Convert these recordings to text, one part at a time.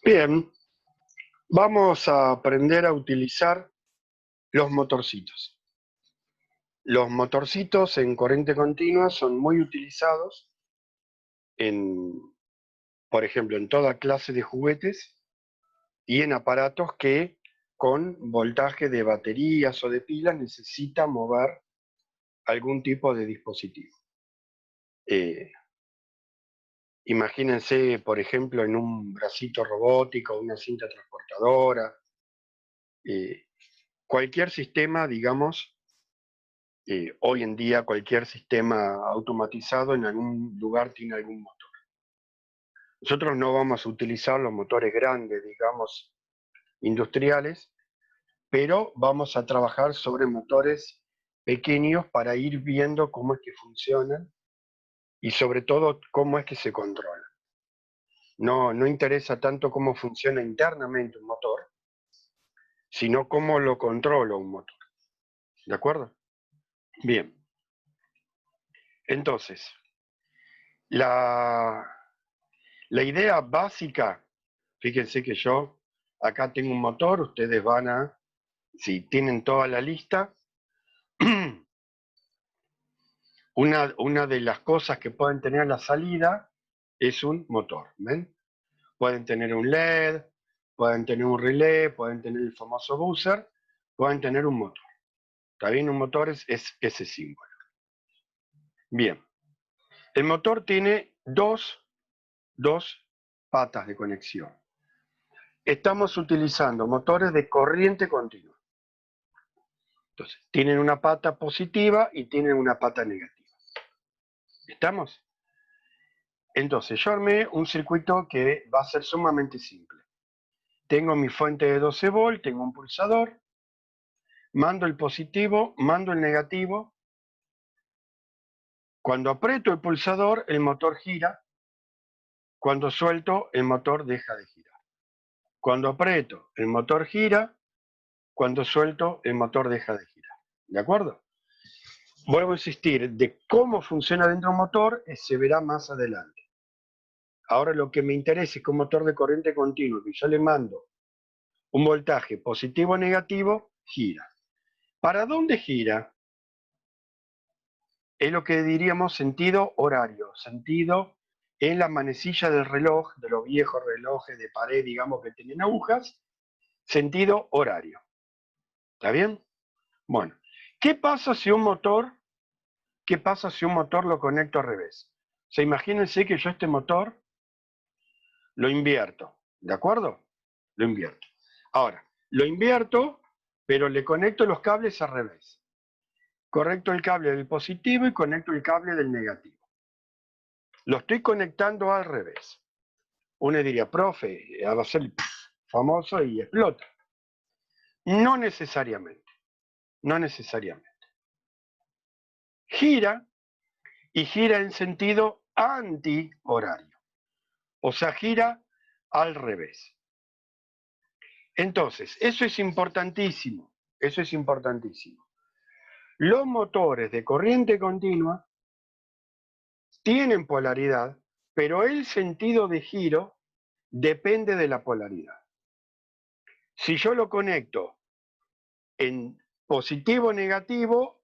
Bien, vamos a aprender a utilizar los motorcitos. Los motorcitos en corriente continua son muy utilizados por ejemplo, en toda clase de juguetes y en aparatos que con voltaje de baterías o de pilas necesita mover algún tipo de dispositivo. Imagínense, por ejemplo, en un bracito robótico, una cinta transportadora, cualquier sistema, digamos, hoy en día cualquier sistema automatizado en algún lugar tiene algún motor. Nosotros no vamos a utilizar los motores grandes, digamos, industriales, pero vamos a trabajar sobre motores pequeños para ir viendo cómo es que funcionan y sobre todo cómo es que se controlan. No interesa tanto cómo funciona internamente un motor, sino cómo lo controla un motor. ¿De acuerdo? Bien. Entonces, la idea básica, fíjense que yo acá tengo un motor, ustedes van a, si tienen toda la lista, una de las cosas que pueden tener a la salida es un motor, ¿ven? Pueden tener un LED, pueden tener un relé, pueden tener el famoso buzzer, pueden tener un motor. ¿Está bien? Un motor es ese símbolo. Bien. El motor tiene dos patas de conexión. Estamos utilizando motores de corriente continua. Entonces, tienen una pata positiva y tienen una pata negativa. ¿Estamos? Entonces, yo armé un circuito que va a ser sumamente simple. Tengo mi fuente de 12 volt, tengo un pulsador, mando el positivo, mando el negativo. Cuando aprieto el pulsador, el motor gira. Cuando suelto, el motor deja de girar. Cuando aprieto, el motor gira. Cuando suelto, el motor deja de girar. ¿De acuerdo? Vuelvo a insistir, de cómo funciona dentro de un motor se verá más adelante. Ahora lo que me interesa es que un motor de corriente continua, que yo le mando un voltaje positivo o negativo, gira. ¿Para dónde gira? Es lo que diríamos sentido horario, sentido en la manecilla del reloj, de los viejos relojes de pared, digamos, que tienen agujas, sentido horario. ¿Está bien? Bueno, ¿qué pasa si un motor lo conecto al revés? O sea, imagínense que yo este motor lo invierto, ¿de acuerdo? Lo invierto. Ahora, lo invierto, pero le conecto los cables al revés. Conecto el cable del positivo y conecto el cable del negativo. Lo estoy conectando al revés. Uno diría, profe, va a ser famoso y explota. No necesariamente, no necesariamente. Gira y gira en sentido antihorario. O sea, gira al revés. Entonces, eso es importantísimo, eso es importantísimo. Los motores de corriente continua tienen polaridad, pero el sentido de giro depende de la polaridad. Si yo lo conecto en positivo o negativo,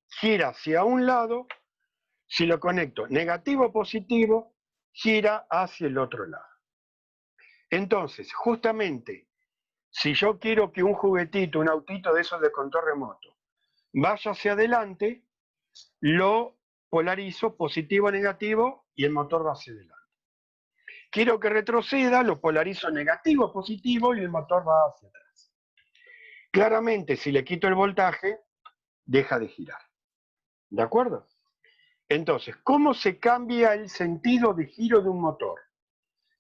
gira hacia un lado. Si lo conecto negativo o positivo, gira hacia el otro lado. Entonces, justamente, si yo quiero que un juguetito, un autito de esos de control remoto, vaya hacia adelante, lo polarizo positivo o negativo y el motor va hacia adelante. Quiero que retroceda, lo polarizo negativo positivo y el motor va hacia atrás. Claramente, si le quito el voltaje, deja de girar. ¿De acuerdo? Entonces, ¿cómo se cambia el sentido de giro de un motor?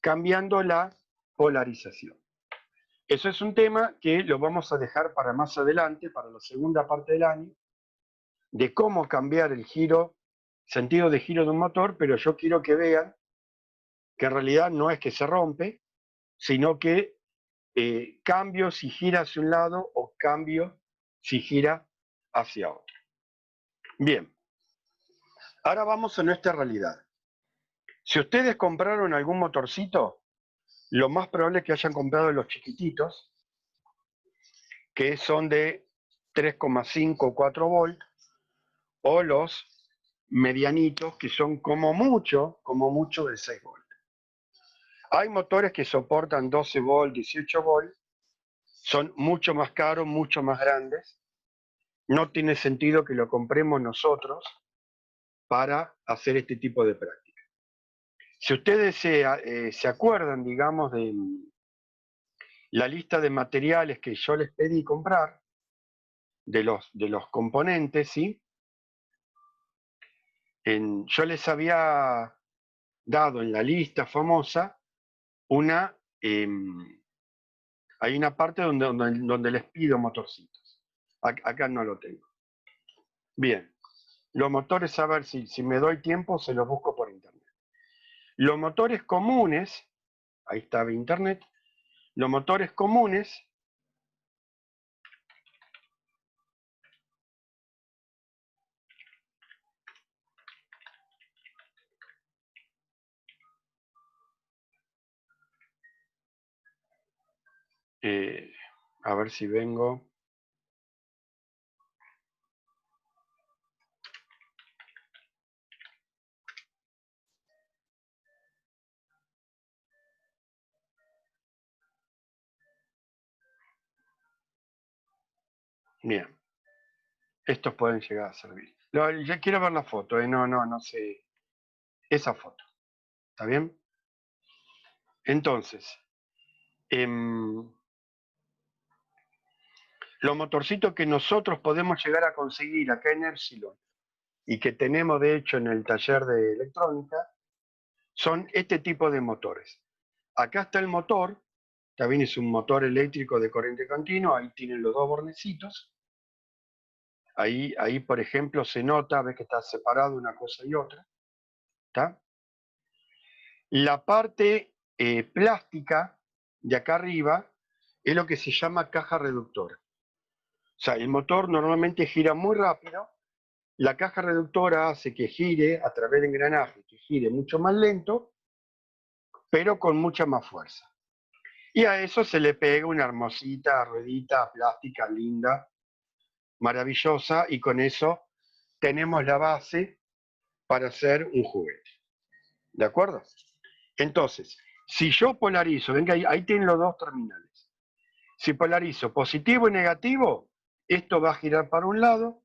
Cambiando la polarización. Eso es un tema que lo vamos a dejar para más adelante, para la segunda parte del año, de cómo cambiar el giro, sentido de giro de un motor, pero yo quiero que vean que en realidad no es que se rompe, sino que cambio si gira hacia un lado o cambio si gira hacia otro. Bien, ahora vamos a nuestra realidad. Si ustedes compraron algún motorcito, lo más probable es que hayan comprado los chiquititos, que son de 3,5 o 4 volt, o los medianitos, que son como mucho de 6 volt. Hay motores que soportan 12 volt, 18 volt, son mucho más caros, mucho más grandes. No tiene sentido que lo compremos nosotros para hacer este tipo de práctica. Si ustedes se acuerdan, digamos, de la lista de materiales que yo les pedí comprar, de los componentes, ¿sí? Yo les había dado en la lista famosa una, hay una parte donde les pido motorcitos. Acá no lo tengo. Bien, los motores, a ver si me doy tiempo, se los busco por internet. Los motores comunes, ahí está internet, los motores comunes, a ver si vengo. Bien, estos pueden llegar a servir. Ya quiero ver la foto, no sé. Esa foto, ¿está bien? Entonces, los motorcitos que nosotros podemos llegar a conseguir acá en Epsilon y que tenemos de hecho en el taller de electrónica, son este tipo de motores. Acá está el motor, también es un motor eléctrico de corriente continua, ahí tienen los dos bornecitos. Ahí, por ejemplo, se nota, ves que está separado una cosa y otra. ¿Está? La parte plástica de acá arriba es lo que se llama caja reductora. O sea, el motor normalmente gira muy rápido, la caja reductora hace que gire a través de engranaje, que gire mucho más lento, pero con mucha más fuerza. Y a eso se le pega una hermosita ruedita plástica linda, maravillosa, y con eso tenemos la base para hacer un juguete. ¿De acuerdo? Entonces, si yo polarizo, ven que ahí tienen los dos terminales. Si polarizo positivo y negativo, esto va a girar para un lado.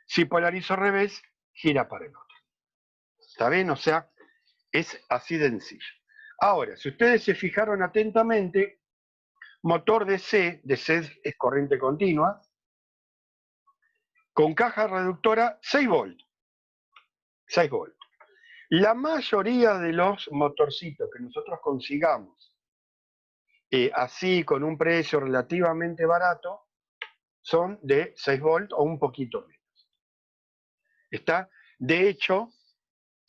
Si polarizo al revés, gira para el otro. ¿Está bien? O sea, es así de sencillo. Ahora, si ustedes se fijaron atentamente, motor DC es corriente continua, con caja reductora 6 volt. 6 volt. La mayoría de los motorcitos que nosotros consigamos, así con un precio relativamente barato, son de 6 volt o un poquito menos. ¿Está? De hecho,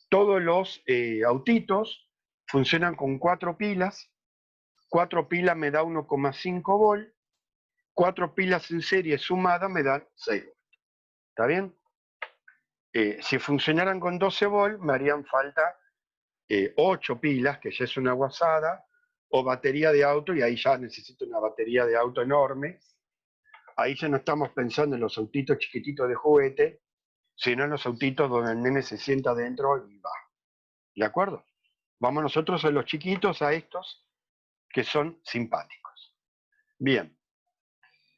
todos los autitos funcionan con 4 pilas. 4 pilas me da 1,5 volt. 4 pilas en serie sumadas me dan 6 volt. ¿Está bien? Si funcionaran con 12 volt, me harían falta 8 pilas, que ya es una guasada, o batería de auto, y ahí ya necesito una batería de auto enorme. Ahí ya no estamos pensando en los autitos chiquititos de juguete, sino en los autitos donde el nene se sienta adentro y va. ¿De acuerdo? Vamos nosotros a los chiquitos, a estos que son simpáticos. Bien.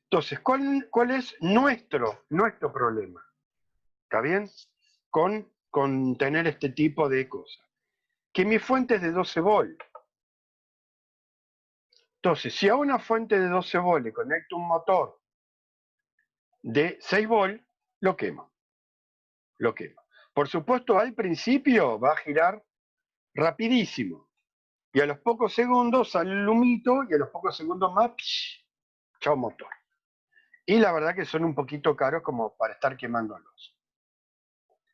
Entonces, ¿cuál es nuestro problema? ¿Está bien? Con tener este tipo de cosas. Que mi fuente es de 12 volt. Entonces, si a una fuente de 12 volt le conecto un motor de 6 volt, lo quemo. Lo quemo. Por supuesto, al principio va a girar rapidísimo. Y a los pocos segundos sale el humito y a los pocos segundos más, ¡psh! Chao motor. Y la verdad que son un poquito caros como para estar quemándolos.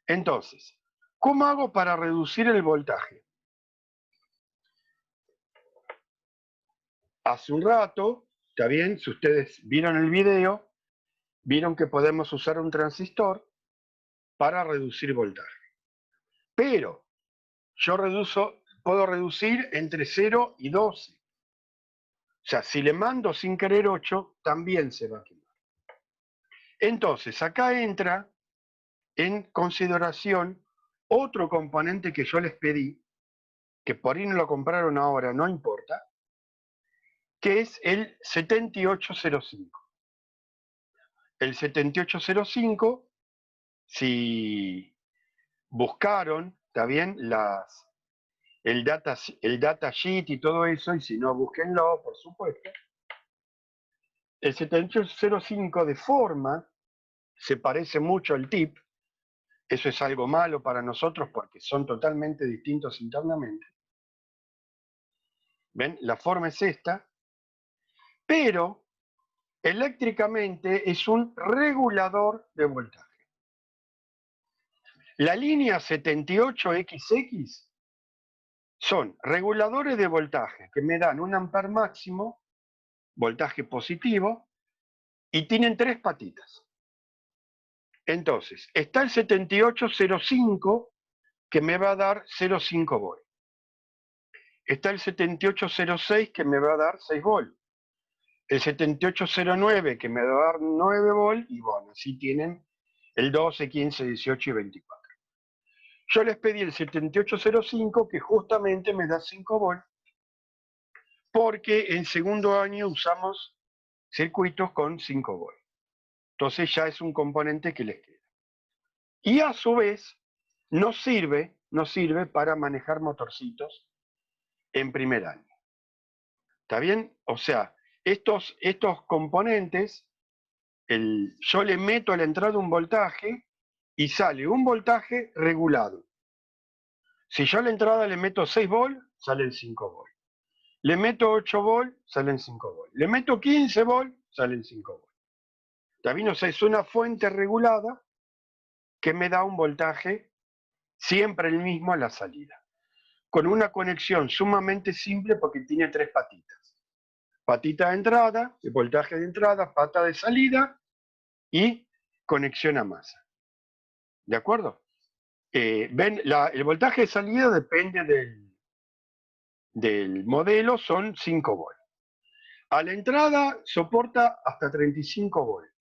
Entonces, ¿cómo hago para reducir el voltaje? Hace un rato, está bien, si ustedes vieron el video, vieron que podemos usar un transistor para reducir voltaje. Pero yo puedo reducir entre 0 y 12. sea, si le mando sin querer 8, también se va a quemar. Entonces, acá entra en consideración otro componente que yo les pedí, que por ahí no lo compraron ahora, no importa, que es el 7805. El 7805, si buscaron, ¿está bien? El data sheet y todo eso, y si no, búsquenlo, por supuesto. El 7805 de forma se parece mucho al TIP. Eso es algo malo para nosotros porque son totalmente distintos internamente. ¿Ven? La forma es esta, pero eléctricamente es un regulador de voltaje. La línea 78XX son reguladores de voltaje que me dan 1 amper máximo, voltaje positivo, y tienen 3 patitas. Entonces, está el 7805 que me va a dar 0,5 volt. Está el 7806 que me va a dar 6 volt. El 7809 que me va a dar 9 volt, y bueno, así tienen el 12, 15, 18 y 24. Yo les pedí el 7805 que justamente me da 5 volt, porque en segundo año usamos circuitos con 5 volt. Entonces ya es un componente que les queda. Y a su vez nos sirve para manejar motorcitos en primer año. ¿Está bien? O sea, estos componentes, yo le meto a la entrada un voltaje y sale un voltaje regulado. Si yo a la entrada le meto 6 volt, salen 5 volt. Le meto 8 volt, salen 5 volt. Le meto 15 volt, salen 5 volt. ¿Está bien? O sea, es una fuente regulada que me da un voltaje siempre el mismo a la salida, con una conexión sumamente simple porque tiene 3 patitas. Patita de entrada, el voltaje de entrada, pata de salida y conexión a masa. ¿De acuerdo? Ven, el voltaje de salida depende del modelo, son 5 volt. A la entrada soporta hasta 35 volt.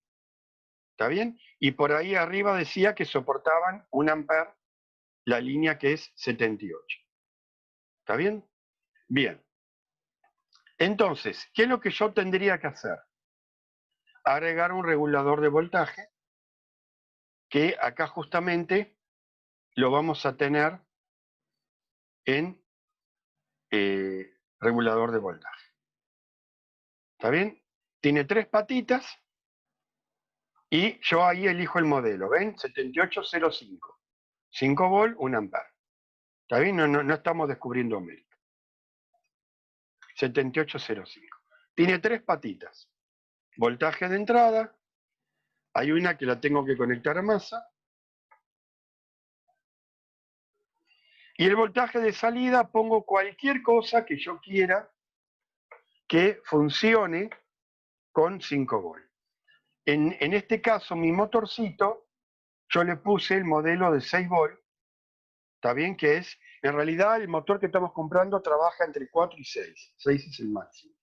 ¿Está bien? Y por ahí arriba decía que soportaban 1 amper la línea que es 78. ¿Está bien? Bien. Entonces, ¿qué es lo que yo tendría que hacer? Agregar un regulador de voltaje, que acá justamente lo vamos a tener en regulador de voltaje. ¿Está bien? Tiene 3 patitas y yo ahí elijo el modelo. ¿Ven? 7805. 5 volt, 1 amper. ¿Está bien? No estamos descubriendo América. 7805. Tiene 3 patitas. Voltaje de entrada. Hay una que la tengo que conectar a masa. Y el voltaje de salida pongo cualquier cosa que yo quiera que funcione con 5 volt. En este caso, mi motorcito, yo le puse el modelo de 6 volt. ¿Está bien? Que es, en realidad, el motor que estamos comprando trabaja entre 4 y 6. 6 es el máximo.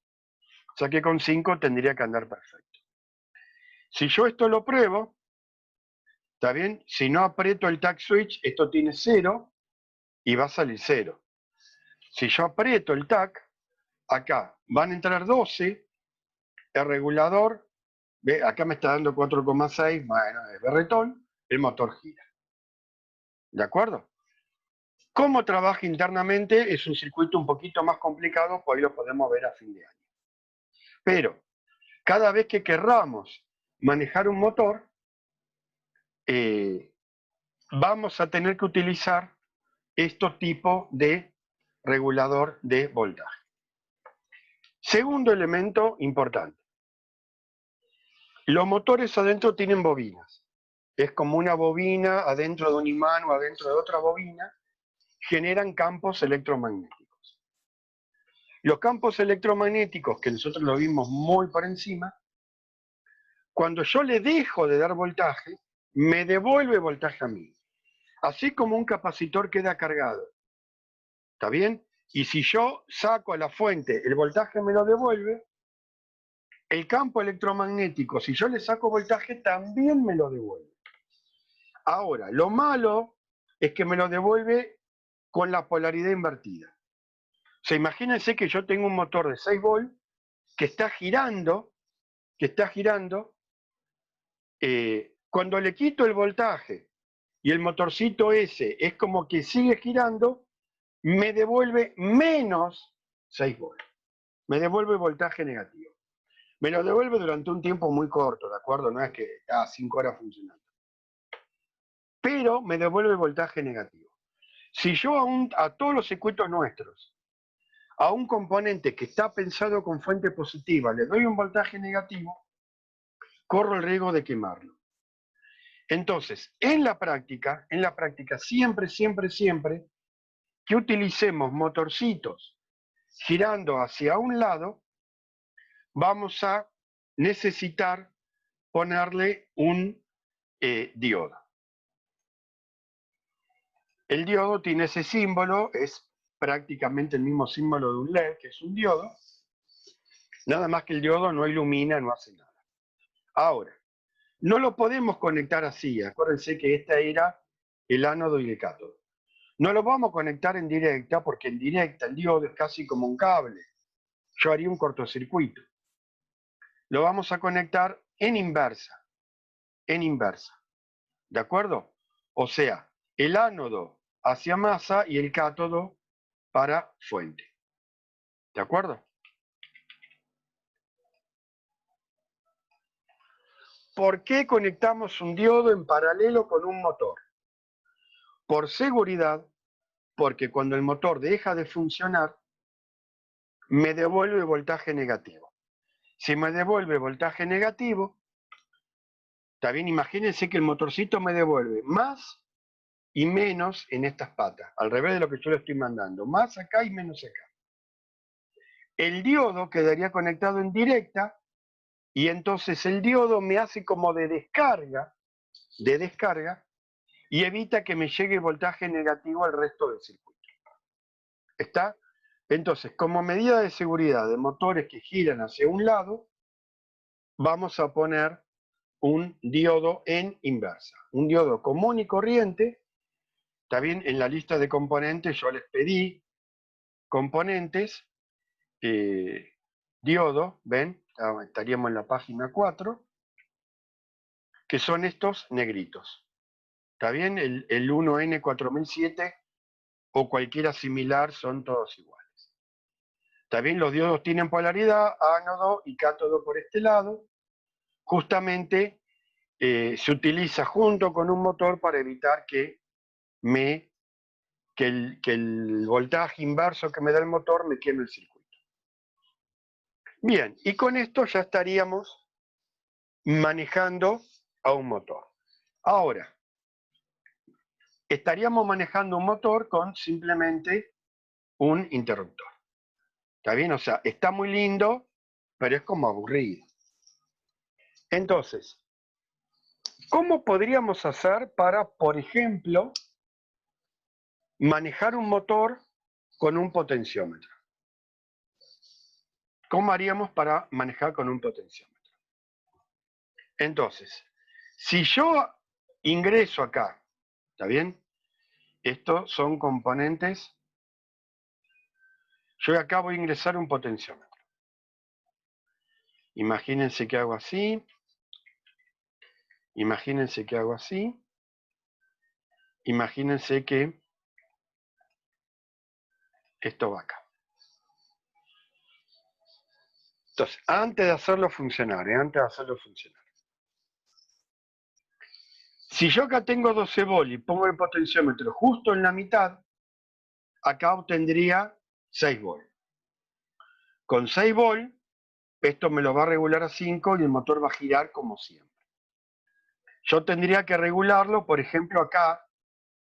O sea que con 5 tendría que andar perfecto. Si yo esto lo pruebo, ¿está bien? Si no aprieto el tag switch, esto tiene 0 y va a salir 0. Si yo aprieto el tag, acá van a entrar 12, el regulador, ¿ve? Acá me está dando 4,6, bueno, es berretón, el motor gira. ¿De acuerdo? Cómo trabaja internamente es un circuito un poquito más complicado, pues ahí lo podemos ver a fin de año. Pero cada vez que querramos manejar un motor, vamos a tener que utilizar estos tipos de regulador de voltaje. Segundo elemento importante. Los motores adentro tienen bobinas. Es como una bobina adentro de un imán o adentro de otra bobina. Generan campos electromagnéticos. Los campos electromagnéticos, que nosotros lo vimos muy por encima, cuando yo le dejo de dar voltaje, me devuelve voltaje a mí. Así como un capacitor queda cargado. ¿Está bien? Y si yo saco a la fuente, el voltaje me lo devuelve, el campo electromagnético, si yo le saco voltaje, también me lo devuelve. Ahora, lo malo es que me lo devuelve con la polaridad invertida. O sea, imagínense que yo tengo un motor de 6 volts que está girando, cuando le quito el voltaje y el motorcito ese es como que sigue girando, me devuelve menos 6 volts. Me devuelve voltaje negativo. Me lo devuelve durante un tiempo muy corto, ¿de acuerdo? No es que está 5 horas funcionando. Pero me devuelve voltaje negativo. Si yo a todos los circuitos nuestros, a un componente que está pensado con fuente positiva, le doy un voltaje negativo, corro el riesgo de quemarlo. Entonces, en la práctica, siempre que utilicemos motorcitos girando hacia un lado, vamos a necesitar ponerle un diodo. El diodo tiene ese símbolo, es prácticamente el mismo símbolo de un LED, que es un diodo, nada más que el diodo no ilumina, no hace nada. Ahora, no lo podemos conectar así, acuérdense que esta era el ánodo y el cátodo. No lo vamos a conectar en directa, porque en directa el diodo es casi como un cable. Yo haría un cortocircuito. Lo vamos a conectar en inversa. ¿De acuerdo? O sea, el ánodo hacia masa y el cátodo para fuente. ¿De acuerdo? ¿Por qué conectamos un diodo en paralelo con un motor? Por seguridad, porque cuando el motor deja de funcionar, me devuelve voltaje negativo. Si me devuelve voltaje negativo, está bien, imagínense que el motorcito me devuelve más y menos en estas patas, al revés de lo que yo le estoy mandando, más acá y menos acá. El diodo quedaría conectado en directa y entonces el diodo me hace como de descarga y evita que me llegue voltaje negativo al resto del circuito. ¿Está? Entonces, como medida de seguridad de motores que giran hacia un lado, vamos a poner un diodo en inversa. Un diodo común y corriente. Está bien, en la lista de componentes yo les pedí componentes, diodo, ven, estaríamos en la página 4, que son estos negritos. ¿Está bien? El 1N4007 o cualquiera similar son todos iguales. ¿Está bien? Los diodos tienen polaridad, ánodo y cátodo por este lado. Justamente se utiliza junto con un motor para evitar que el voltaje inverso que me da el motor me queme el circuito. Bien, y con esto ya estaríamos manejando a un motor. Ahora, estaríamos manejando un motor con simplemente un interruptor. ¿Está bien? O sea, está muy lindo, pero es como aburrido. Entonces, ¿cómo podríamos hacer para, por ejemplo, manejar un motor con un potenciómetro? ¿Cómo haríamos para manejar con un potenciómetro? Entonces, si yo ingreso acá, ¿está bien? Estos son componentes. Yo acá voy a ingresar un potenciómetro. Imagínense que hago así. Imagínense que hago así. Imagínense que esto va acá. Entonces, antes de hacerlo funcionar, si yo acá tengo 12 volts y pongo el potenciómetro justo en la mitad, acá obtendría 6 volts. Con 6 volts, esto me lo va a regular a 5 y el motor va a girar como siempre. Yo tendría que regularlo, por ejemplo, acá,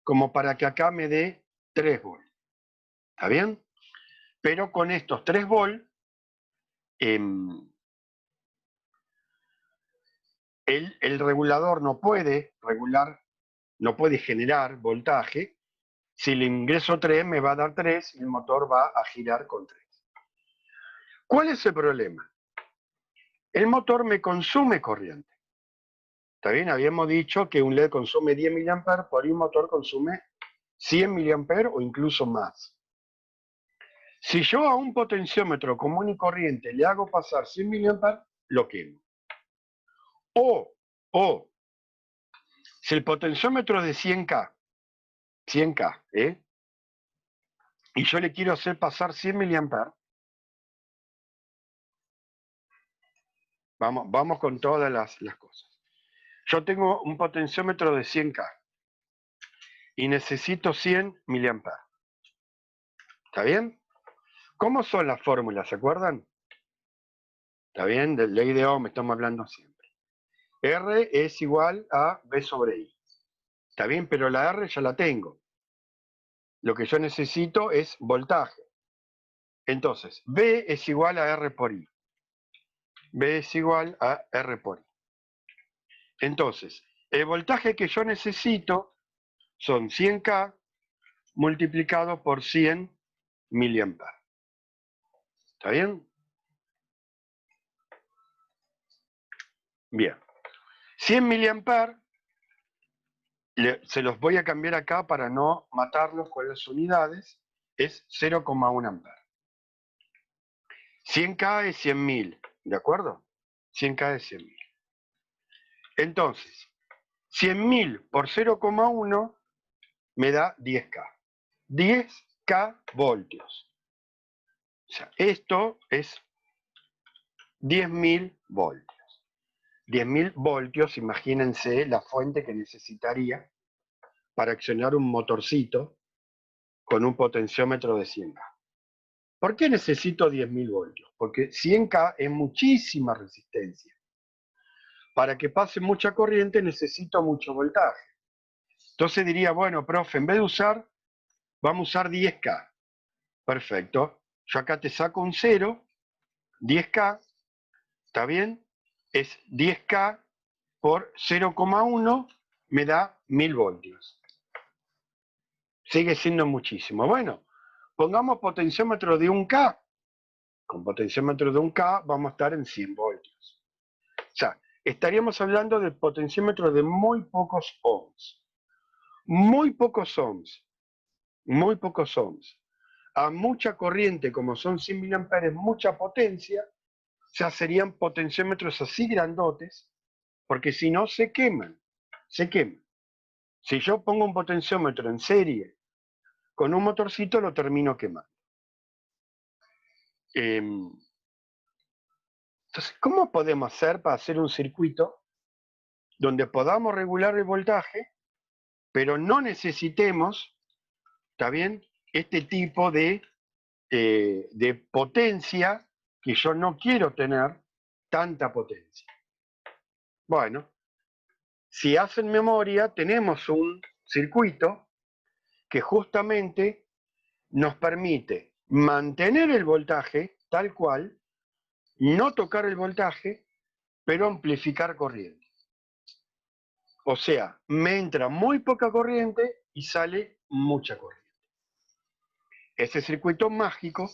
como para que acá me dé 3 volts. ¿Está bien? Pero con estos 3 volts, el regulador no puede generar voltaje. Si le ingreso 3, me va a dar 3 y el motor va a girar con 3. ¿Cuál es el problema? el motor me consume corriente. ¿Está bien? Habíamos dicho que un LED consume 10 mA, por ahí un motor consume 100 mA o incluso más. Si yo a un potenciómetro común y corriente le hago pasar 100 mA, lo quemo. O, si el potenciómetro es de 100K, y yo le quiero hacer pasar 100 mA, vamos con todas las cosas. Yo tengo un potenciómetro de 100K y necesito 100 mA. ¿Está bien? ¿Cómo son las fórmulas? ¿Se acuerdan? ¿Está bien? De ley de Ohm estamos hablando siempre. R es igual a B sobre I. ¿Está bien? Pero la R ya la tengo. Lo que yo necesito es voltaje. Entonces, B es igual a R por I. B es igual a R por I. Entonces, el voltaje que yo necesito son 100K multiplicado por 100 mA. ¿Está bien? Bien. 100 mA se los voy a cambiar acá para no matarlos con las unidades. Es 0,1 ampere. 100K es 100.000, ¿de acuerdo? 100K es 100.000. Entonces, 100.000 por 0,1 me da 10K. 10K voltios. O sea, esto es 10.000 voltios. 10.000 voltios, imagínense la fuente que necesitaría para accionar un motorcito con un potenciómetro de 100K. ¿Por qué necesito 10.000 voltios? Porque 100K es muchísima resistencia. Para que pase mucha corriente necesito mucho voltaje. Entonces diría, bueno, profe, en vez de usar, vamos a usar 10K. Perfecto. Yo acá te saco un 0, 10K, ¿está bien? Es 10K por 0,1 me da 1000 voltios. Sigue siendo muchísimo. Bueno, pongamos potenciómetro de 1K. Con potenciómetro de 1K vamos a estar en 100 voltios. O sea, estaríamos hablando de potenciómetros de muy pocos ohms. Muy pocos ohms. Muy pocos ohms. A mucha corriente, como son 100 mA, mucha potencia, ya serían potenciómetros así grandotes, porque si no se queman. Se queman. Si yo pongo un potenciómetro en serie con un motorcito, lo termino quemando. Entonces, ¿cómo podemos hacer para hacer un circuito donde podamos regular el voltaje, pero no necesitemos, ¿está bien?, este tipo de potencia que yo no quiero tener, tanta potencia? Bueno, si hacen memoria, tenemos un circuito que justamente nos permite mantener el voltaje tal cual, no tocar el voltaje, pero amplificar corriente. O sea, me entra muy poca corriente y sale mucha corriente. Ese circuito mágico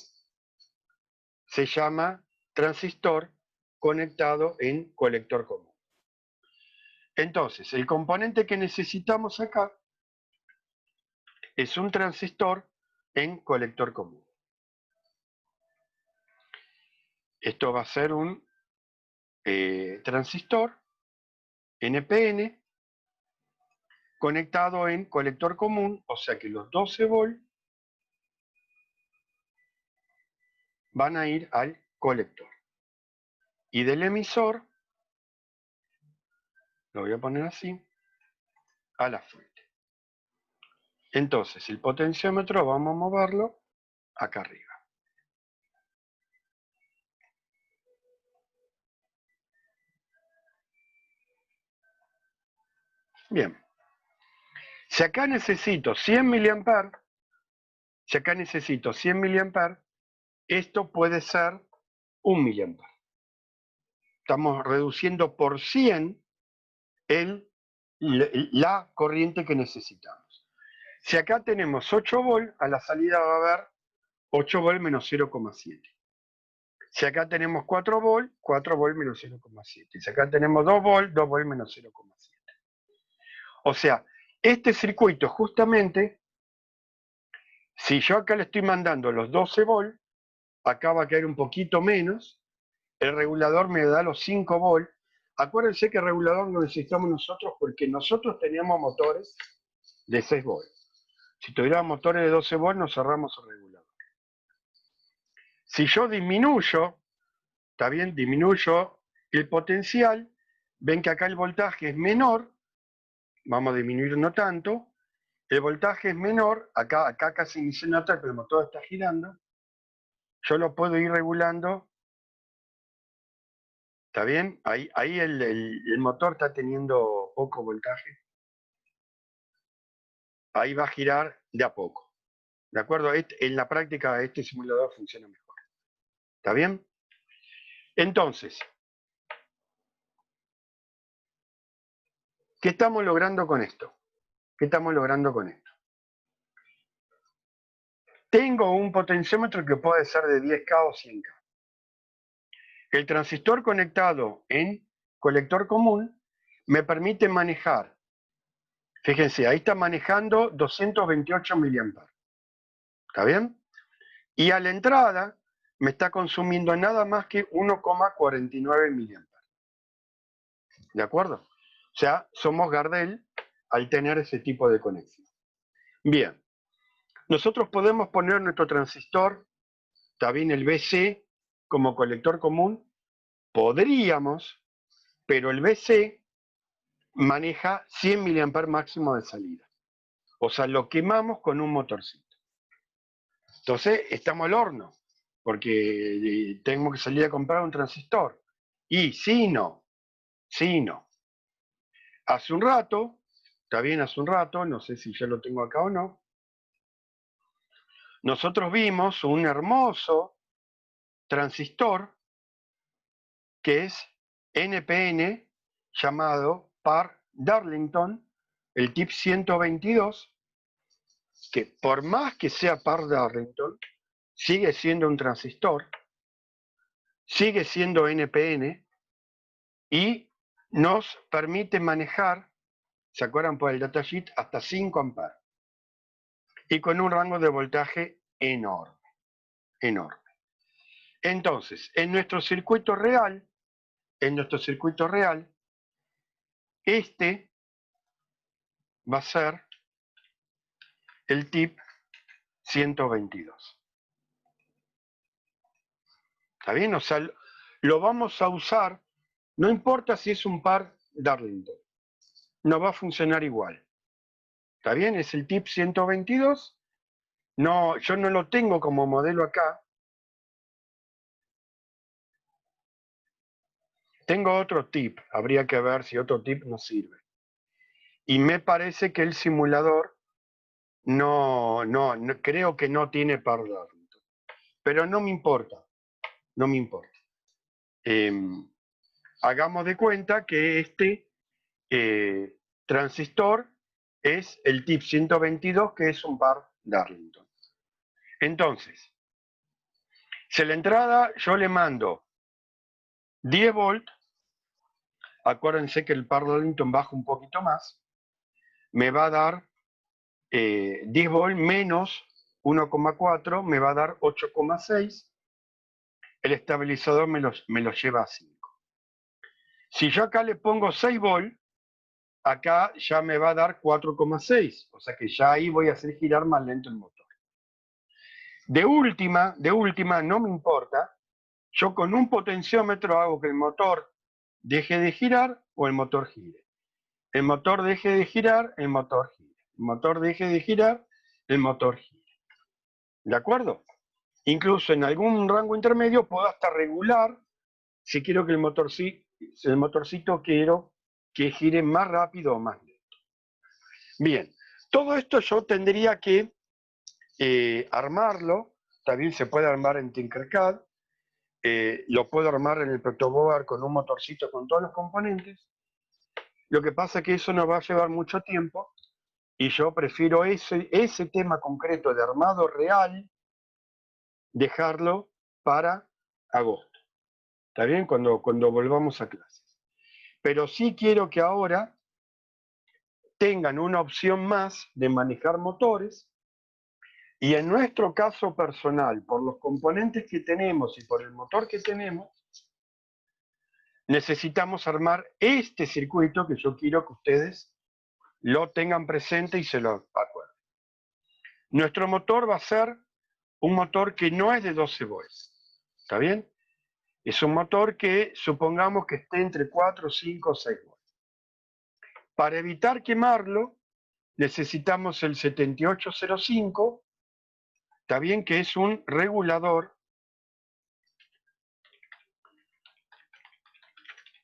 se llama transistor conectado en colector común. Entonces, el componente que necesitamos acá es un transistor en colector común. Esto va a ser un transistor NPN conectado en colector común, o sea que los 12 volts van a ir al colector. Y del emisor, lo voy a poner así, a la fuente. Entonces, el potenciómetro vamos a moverlo acá arriba. Bien. Si acá necesito 100 mA, esto puede ser 1 mA. Estamos reduciendo por 100 la corriente que necesitamos. Si acá tenemos 8 volts, a la salida va a haber 8 volts menos 0,7. Si acá tenemos 4 volt, 4 volt menos 0,7. Si acá tenemos 2 volt, 2 volt menos 0,7. O sea, este circuito justamente, si yo acá le estoy mandando los 12 volt, acá va a caer un poquito menos, el regulador me da los 5 volt. Acuérdense que el regulador lo necesitamos nosotros porque nosotros teníamos motores de 6 volt. Si tuviéramos motores de 12 volt, nos cerramos el regulador. Si yo disminuyo, está bien, disminuyo el potencial, ven que acá el voltaje es menor, vamos a disminuir no tanto, el voltaje es menor, acá casi ni se nota, pero el motor está girando, yo lo puedo ir regulando, ¿está bien? Ahí el motor está teniendo poco voltaje, ahí va a girar de a poco, ¿de acuerdo? En la práctica este simulador funciona mejor, ¿está bien? Entonces, ¿qué estamos logrando con esto? ¿Qué estamos logrando con esto? Tengo un potenciómetro que puede ser de 10K o 100K. El transistor conectado en colector común me permite manejar, fíjense, ahí está manejando 228 mA. ¿Está bien? Y a la entrada me está consumiendo nada más que 1,49 mA. ¿De acuerdo? O sea, somos Gardel al tener ese tipo de conexión. Bien, nosotros podemos poner nuestro transistor, está bien el BC, como colector común. Podríamos, pero el BC maneja 100 mA máximo de salida. O sea, lo quemamos con un motorcito. Entonces, estamos al horno, porque tengo que salir a comprar un transistor. Y sí, no. Hace un rato, está bien, hace un rato, no sé si ya lo tengo acá o no, nosotros vimos un hermoso transistor que es NPN, llamado par Darlington, el tip 122, que por más que sea par Darlington, sigue siendo un transistor, sigue siendo NPN y nos permite manejar, ¿se acuerdan por el datasheet? Hasta 5 amperes y con un rango de voltaje enorme, enorme. Entonces, en nuestro circuito real, este va a ser el tip 122. ¿Está bien? O sea, lo vamos a usar, no importa si es un par Darlington, no va a funcionar igual. ¿Está bien? Es el tip 122. No, yo no lo tengo como modelo acá. Tengo otro tip, habría que ver si otro tip nos sirve. Y me parece que el simulador no creo que no tiene par Darlington. Pero no me importa, no me importa. Hagamos de cuenta que este transistor es el tip 122, que es un par Darlington. Entonces, si a la entrada yo le mando 10 volt, acuérdense que el par Darlington baja un poquito más, me va a dar 10 volt menos 1,4, me va a dar 8,6, el estabilizador me lo lleva a 5. Si yo acá le pongo 6 volt, acá ya me va a dar 4,6, o sea que ya ahí voy a hacer girar más lento el motor. De última, no me importa, yo con un potenciómetro hago que el motor deje de girar o el motor gire. El motor deje de girar, el motor gire. El motor deje de girar, el motor gire. ¿De acuerdo? Incluso en algún rango intermedio puedo hasta regular si quiero que el motorcito quiero que gire más rápido o más lento. Bien, todo esto yo tendría que armarlo, también se puede armar en Tinkercad, lo puedo armar en el protoboard con un motorcito con todos los componentes. Lo que pasa es que eso nos va a llevar mucho tiempo y yo prefiero ese tema concreto de armado real, dejarlo para agosto. ¿Está bien? Cuando volvamos a clases. Pero sí quiero que ahora tengan una opción más de manejar motores, y en nuestro caso personal, por los componentes que tenemos y por el motor que tenemos, necesitamos armar este circuito que yo quiero que ustedes lo tengan presente y se lo acuerden. Nuestro motor va a ser un motor que no es de 12 volts, ¿está bien? Es un motor que supongamos que esté entre 4, 5 o 6 volts. Para evitar quemarlo, necesitamos el 7805, ¿está bien? Que es un regulador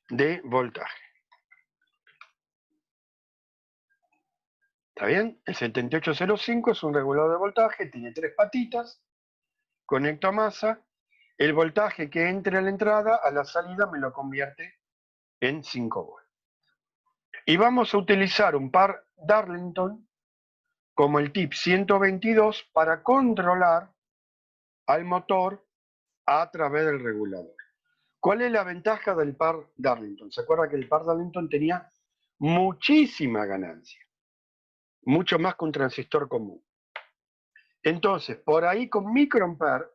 de voltaje. ¿Está bien? El 7805 es un regulador de voltaje, tiene 3 patitas, conecto a masa, el voltaje que entre a la entrada, a la salida me lo convierte en 5 volts. Y vamos a utilizar un par Darlington como el tip 122 para controlar al motor a través del regulador. ¿Cuál es la ventaja del par Darlington? ¿Se acuerda que el par Darlington tenía muchísima ganancia? Mucho más que un transistor común. Entonces, por ahí con microampere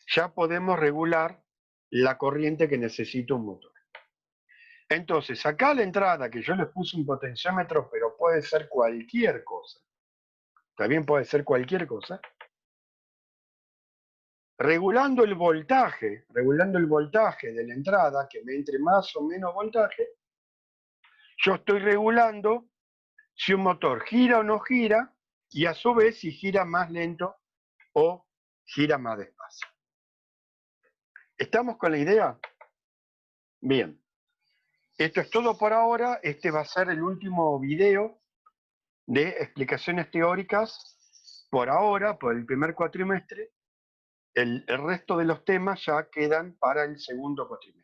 ya podemos regular la corriente que necesita un motor. Entonces, acá a la entrada, que yo les puse un potenciómetro, pero puede ser cualquier cosa. También puede ser cualquier cosa. Regulando el voltaje de la entrada, que me entre más o menos voltaje, yo estoy regulando si un motor gira o no gira, y a su vez si gira más lento o gira más despacio. ¿Estamos con la idea? Bien. Esto es todo por ahora. Este va a ser el último video de explicaciones teóricas por ahora, por el primer cuatrimestre. El resto de los temas ya quedan para el segundo cuatrimestre.